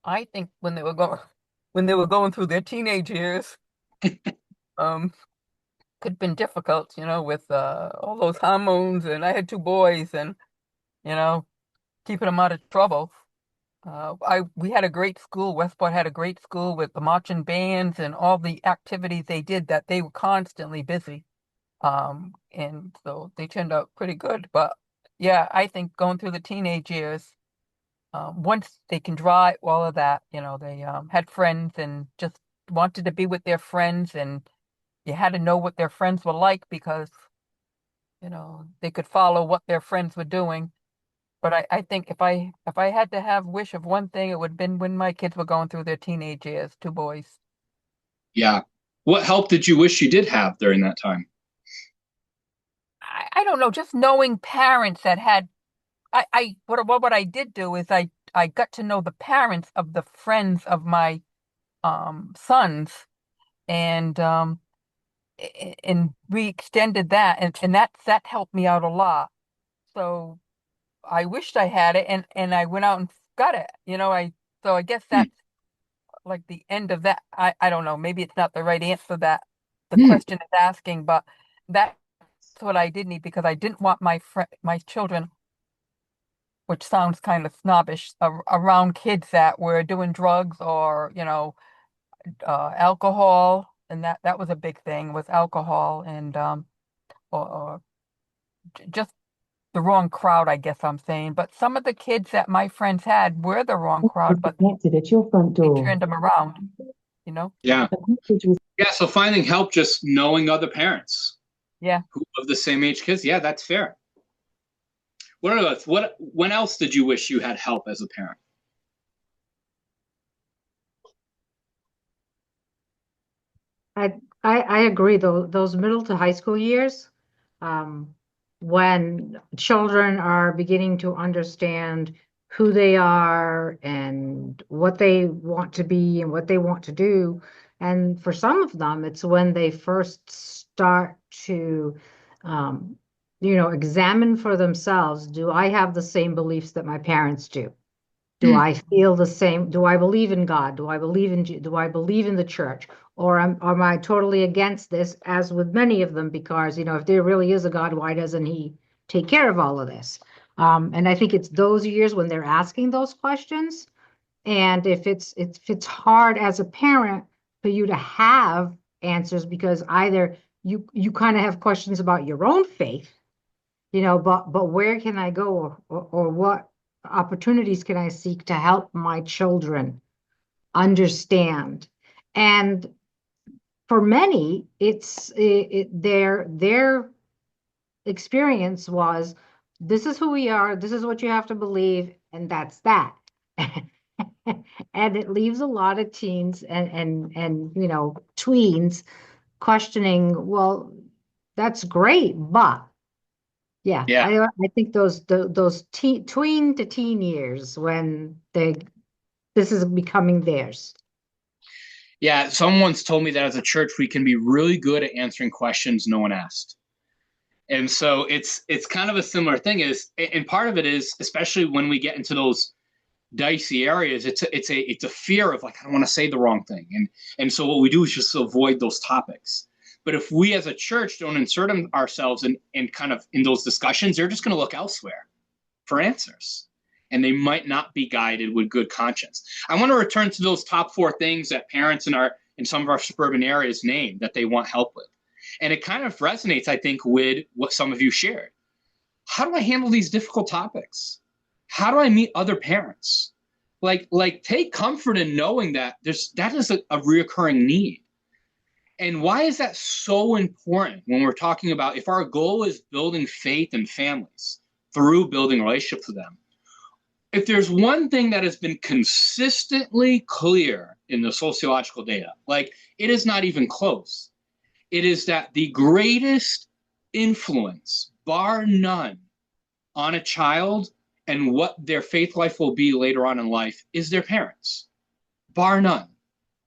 I think when they were going through their teenage years. Um, could have been difficult, with all those hormones, and I had two boys, and you know, keeping them out of trouble. We had a great school. Westport had a great school with the marching bands and all the activities they did that they were constantly busy. And so they turned out pretty good. But yeah, I think going through the teenage years, once they can drive, all of that, they had friends and just wanted to be with their friends, and you had to know what their friends were like because, they could follow what their friends were doing. But I think if I had to have wish of one thing, it would have been when my kids were going through their teenage years, two boys. Yeah. What help did you wish you did have during that time? I don't know, just knowing parents that had what I did do is I got to know the parents of the friends of my sons, and and we extended that, and that helped me out a lot. So I wished I had it, and I went out and got it. So I guess Hmm. that's like the end of that. I don't know. Maybe it's not the right answer that the Hmm. question is asking, but that's what I did need because I didn't want my children, which sounds kind of snobbish, around kids that were doing drugs or alcohol, and that was a big thing with alcohol and or just the wrong crowd, I guess I'm saying. But some of the kids that my friends had were the wrong crowd, but Connected at your front they door. turned them around, you know? Yeah. A message was Yeah. So finding help, just knowing other parents Yeah. who of the same age kids. Yeah, that's fair. What else? When else did you wish you had help as a parent? I agree though, those middle to high school years, um, when children are beginning to understand who they are and what they want to be and what they want to do. And for some of them, it's when they first start to, um, examine for themselves, do I have the same beliefs that my parents do? Do Hmm. I feel the same? Do I believe in God? Do I believe in the church? Or am I totally against this, as with many of them, because, if there really is a God, why doesn't he take care of all of this? And I think it's those years when they're asking those questions. And if it's hard as a parent for you to have answers because either you kind of have questions about your own faith, but where can I go, or what opportunities can I seek to help my children understand? And for many, their experience was, this is who we are, this is what you have to believe, and that's that. And it leaves a lot of teens and tweens questioning, well, that's great, but yeah, Yeah. I think those tween to teen years when this is becoming theirs. Yeah. Someone's told me that as a church, we can be really good at answering questions no one asked. And so it's kind of a similar thing and part of it is, especially when we get into those dicey areas, it's a fear of like, I don't want to say the wrong thing. And so what we do is just avoid those topics. But if we as a church don't insert ourselves in kind of in those discussions, they're just going to look elsewhere for answers. And they might not be guided with good conscience. I want to return to those top four things that parents in some of our suburban areas name that they want help with. And it kind of resonates, I think, with what some of you shared. How do I handle these difficult topics? How do I meet other parents? Like take comfort in knowing that that is a reoccurring need. And why is that so important when we're talking about, if our goal is building faith in families through building relationships with them? If there's one thing that has been consistently clear in the sociological data, like it is not even close, it is that the greatest influence, bar none, on a child and what their faith life will be later on in life is their parents, bar none.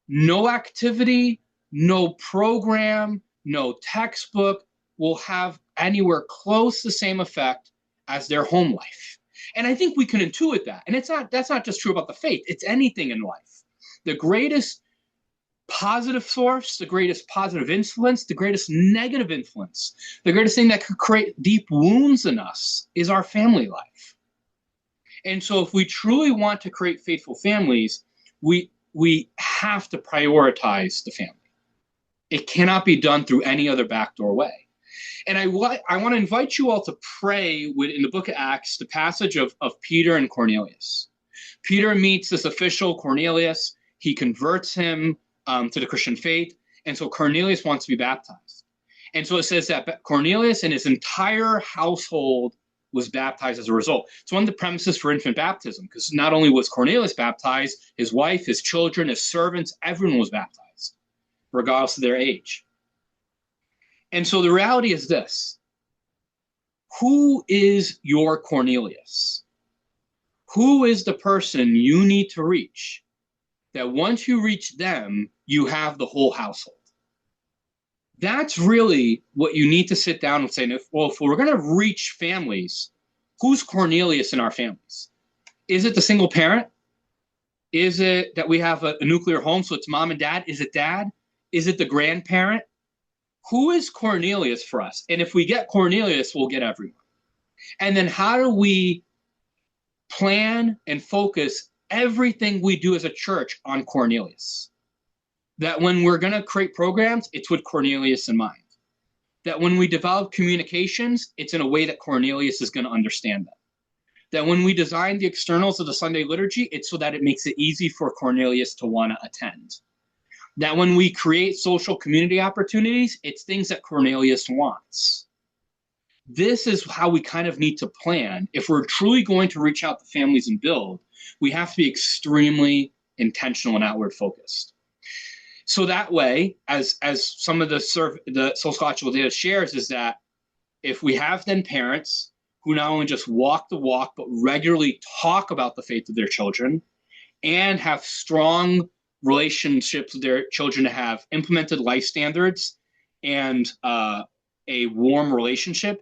No activity, no program, no textbook will have anywhere close the same effect as their home life. And I think we can intuit that. And that's not just true about the faith, it's anything in life. The greatest positive source, the greatest positive influence, the greatest negative influence, the greatest thing that could create deep wounds in us is our family life. And so if we truly want to create faithful families, we have to prioritize the family. It cannot be done through any other backdoor way. And I want to invite you all to pray in the book of Acts, the passage of Peter and Cornelius. Peter meets this official, Cornelius. He converts him to the Christian faith. And so Cornelius wants to be baptized. And so it says that Cornelius and his entire household was baptized as a result. It's one of the premises for infant baptism, because not only was Cornelius baptized, his wife, his children, his servants, everyone was baptized, regardless of their age. And so the reality is this: who is your Cornelius? Who is the person you need to reach, that once you reach them, you have the whole household? That's really what you need to sit down and say, if we're going to reach families, who's Cornelius in our families? Is it the single parent? Is it that we have a nuclear home, so it's mom and dad? Is it dad? Is it the grandparent? Who is Cornelius for us? And if we get Cornelius, we'll get everyone. And then how do we plan and focus everything we do as a church on Cornelius? That when we're going to create programs, it's with Cornelius in mind. That when we develop communications, it's in a way that Cornelius is going to understand them. That when we design the externals of the Sunday liturgy, it's so that it makes it easy for Cornelius to want to attend. That when we create social community opportunities, it's things that Cornelius wants. This is how we kind of need to plan. If we're truly going to reach out to families and build, we have to be extremely intentional and outward focused. So that way, as some of the sociological data shares, is that if we have then parents who not only just walk the walk, but regularly talk about the faith of their children and have strong relationships with their children, to have implemented life standards and a warm relationship,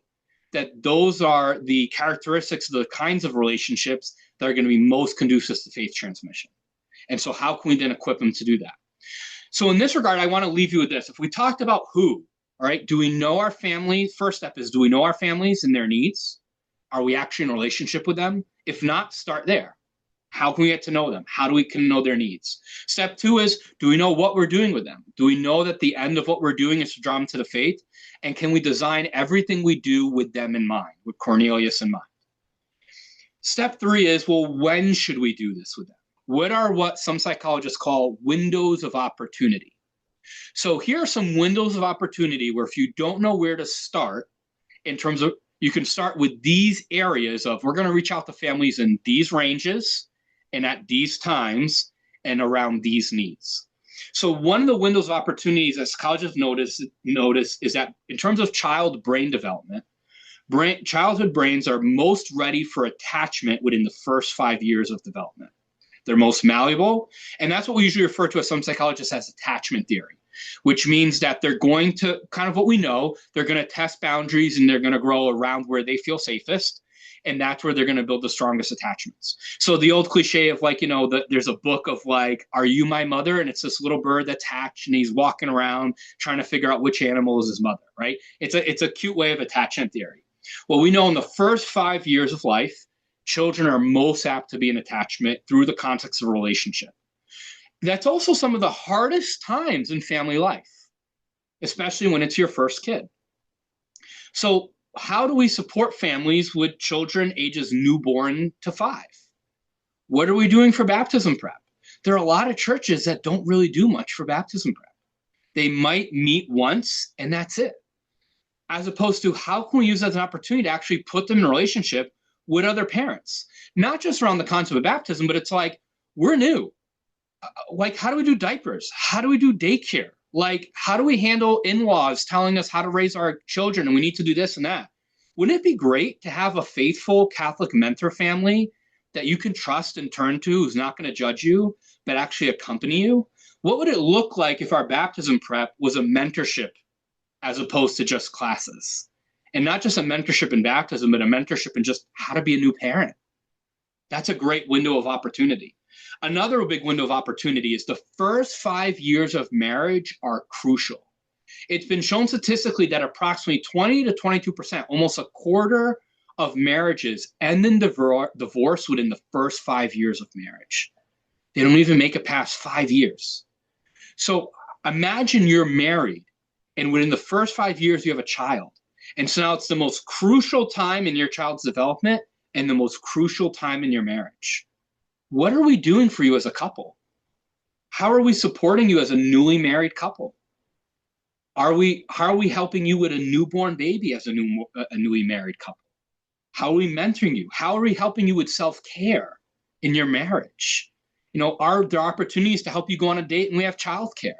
that those are the characteristics of the kinds of relationships that are going to be most conducive to faith transmission. And so how can we then equip them to do that? So in this regard, I want to leave you with this. If we talked about who, all right, do we know our families? First step is, do we know our families and their needs? Are we actually in a relationship with them? If not, start there. How can we get to know them? How do we can know their needs? Step two is, do we know what we're doing with them? Do we know that the end of what we're doing is to draw them to the faith? And can we design everything we do with them in mind, with Cornelius in mind? Step three is, well, when should we do this with them? What are what some psychologists call windows of opportunity? So here are some windows of opportunity where if you don't know where to start, in terms of, you can start with these areas of, we're going to reach out to families in these ranges and at these times and around these needs. So one of the windows of opportunities that psychologists notice is that in terms of child brain development, childhood brains are most ready for attachment within the first 5 years of development. They're most malleable, and that's what we usually refer to as, some psychologists, as attachment theory, which means that they're going to, kind of what we know, they're going to test boundaries and they're going to grow around where they feel safest, and that's where they're going to build the strongest attachments. So the old cliche of, like, there's a book of, like, Are You My Mother? And it's this little bird that's hatched and he's walking around trying to figure out which animal is his mother, right? It's a cute way of attachment theory. Well, we know in the first 5 years of life, children are most apt to be in attachment through the context of a relationship. That's also some of the hardest times in family life, especially when it's your first kid. So how do we support families with children ages newborn to 5? What are we doing for baptism prep? There are a lot of churches that don't really do much for baptism prep. They might meet once and that's it. As opposed to, how can we use that as an opportunity to actually put them in a relationship with other parents? Not just around the concept of baptism, but it's like, we're new. Like, how do we do diapers? How do we do daycare? Like, how do we handle in-laws telling us how to raise our children and we need to do this and that? Wouldn't it be great to have a faithful Catholic mentor family that you can trust and turn to, who's not going to judge you, but actually accompany you? What would it look like if our baptism prep was a mentorship as opposed to just classes? And not just a mentorship in baptism, but a mentorship in just how to be a new parent. That's a great window of opportunity. Another big window of opportunity is the first 5 years of marriage are crucial. It's been shown statistically that approximately 20 to 22%, almost a quarter of marriages end in divorce within the first 5 years of marriage. They don't even make it past 5 years. So imagine you're married and within the first 5 years you have a child. And so now it's the most crucial time in your child's development and the most crucial time in your marriage. What are we doing for you as a couple? How are we supporting you as a newly married couple? How are we helping you with a newborn baby as a newly married couple? How are we mentoring you? How are we helping you with self-care in your marriage? Are there opportunities to help you go on a date and we have childcare,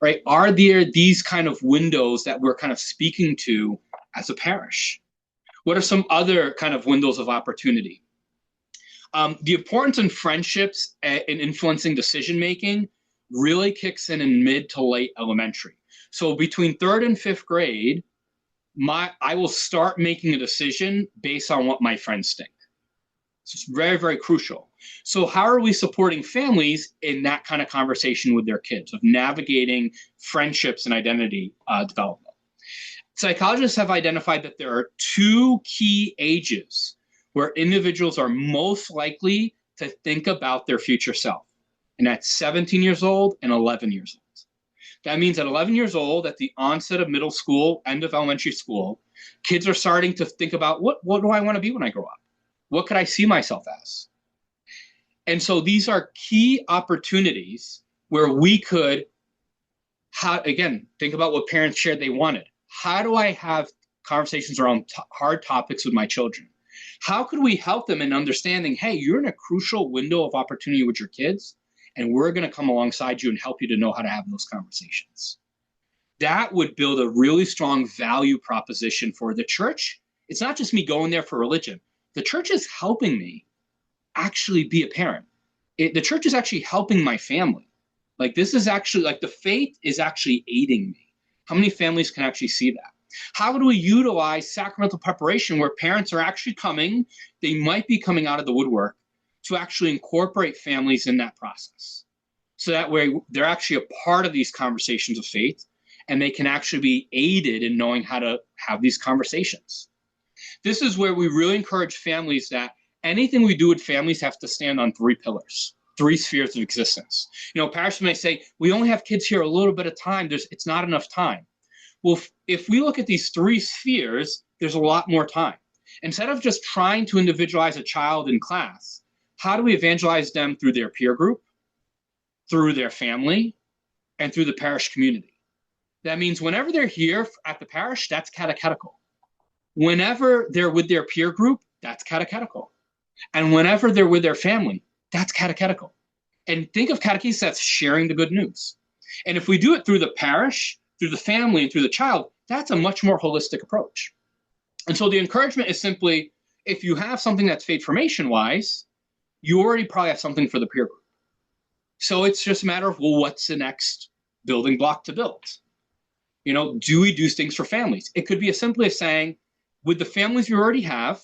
right? Are there these kind of windows that we're kind of speaking to as a parish? What are some other kind of windows of opportunity? The importance in friendships and influencing decision-making really kicks in mid to late elementary. So between 3rd and 5th grade, I will start making a decision based on what my friends think. It's very, very crucial. So how are we supporting families in that kind of conversation with their kids, of navigating friendships and identity development? Psychologists have identified that there are 2 key ages where individuals are most likely to think about their future self. And that's 17 years old and 11 years old. That means at 11 years old, at the onset of middle school, end of elementary school, kids are starting to think about what do I want to be when I grow up? What could I see myself as? And so these are key opportunities where we could, again, think about what parents shared they wanted. How do I have conversations around hard topics with my children? How could we help them in understanding, hey, you're in a crucial window of opportunity with your kids, and we're going to come alongside you and help you to know how to have those conversations. That would build a really strong value proposition for the church. It's not just me going there for religion. The church is helping me actually be a parent. The church is actually helping my family. Like, this is actually, like, the faith is actually aiding me. How many families can actually see that? How do we utilize sacramental preparation where parents are actually coming, they might be coming out of the woodwork, to actually incorporate families in that process? So that way they're actually a part of these conversations of faith, and they can actually be aided in knowing how to have these conversations. This is where we really encourage families that anything we do with families have to stand on 3 pillars, 3 spheres of existence. Parishes may say, we only have kids here a little bit of time. It's not enough time. Well, if we look at these 3 spheres, there's a lot more time. Instead of just trying to individualize a child in class, how do we evangelize them through their peer group, through their family, and through the parish community? That means whenever they're here at the parish, that's catechetical. Whenever they're with their peer group, that's catechetical. And whenever they're with their family, that's catechetical. And think of catechesis as sharing the good news. And if we do it through the parish, through the family, and through the child, that's a much more holistic approach. And so the encouragement is simply, if you have something that's faith formation-wise, you already probably have something for the peer group. So it's just a matter of, well, what's the next building block to build? Do we do things for families? It could be as simply as saying, with the families you already have,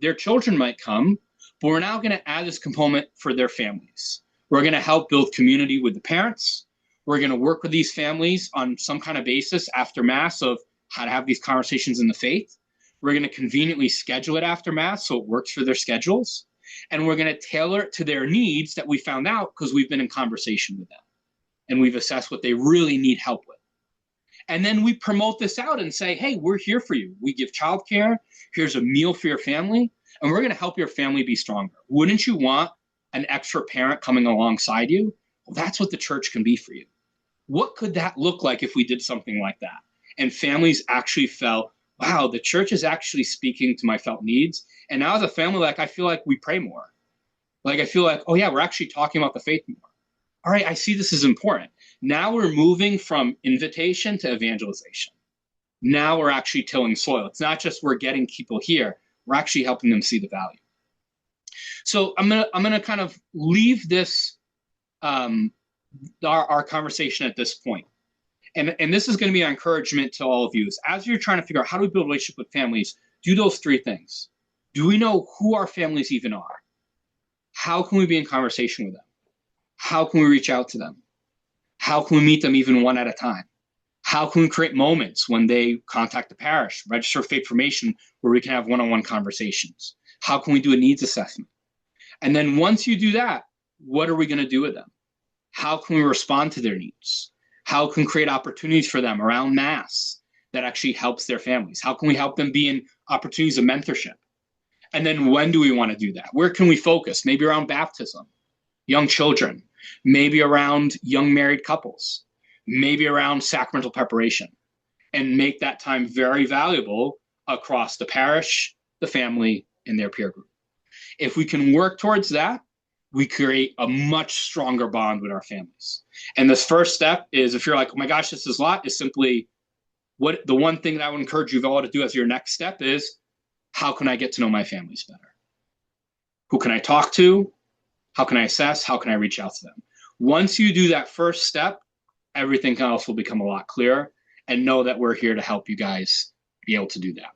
their children might come, but we're now going to add this component for their families. We're going to help build community with the parents. We're going to work with these families on some kind of basis after Mass of how to have these conversations in the faith. We're going to conveniently schedule it after Mass so it works for their schedules. And we're going to tailor it to their needs that we found out because we've been in conversation with them. And we've assessed what they really need help with. And then we promote this out and say, hey, we're here for you. We give childcare. Here's a meal for your family. And we're going to help your family be stronger. Wouldn't you want an extra parent coming alongside you? Well, that's what the church can be for you. What could that look like if we did something like that? And families actually felt, wow, the church is actually speaking to my felt needs. And now as a family, I feel like we pray more. I feel like, oh yeah, we're actually talking about the faith more. All right, I see this is important. Now we're moving from invitation to evangelization. Now we're actually tilling soil. It's not just we're getting people here. We're actually helping them see the value. So I'm gonna kind of leave this our conversation at this point. And this is going to be an encouragement to all of you. As you're trying to figure out how do we build a relationship with families, do those 3 things. Do we know who our families even are? How can we be in conversation with them? how can we reach out to them? How can we meet them even one at a time? How can we create moments when they contact the parish, register faith formation, where we can have one-on-one conversations? How can we do a needs assessment? And then once you do that, what are we going to do with them? How can we respond to their needs? How can we create opportunities for them around Mass that actually helps their families? How can we help them be in opportunities of mentorship? And then when do we want to do that? Where can we focus? Maybe around baptism, young children, maybe around young married couples, maybe around sacramental preparation, and make that time very valuable across the parish, the family, and their peer group. If we can work towards that, we create a much stronger bond with our families. And this first step is, if you're like, oh my gosh, this is a lot, is simply what the one thing that I would encourage you all to do as your next step is, how can I get to know my families better? Who can I talk to? How can I assess? How can I reach out to them? Once you do that first step, everything else will become a lot clearer, and know that we're here to help you guys be able to do that.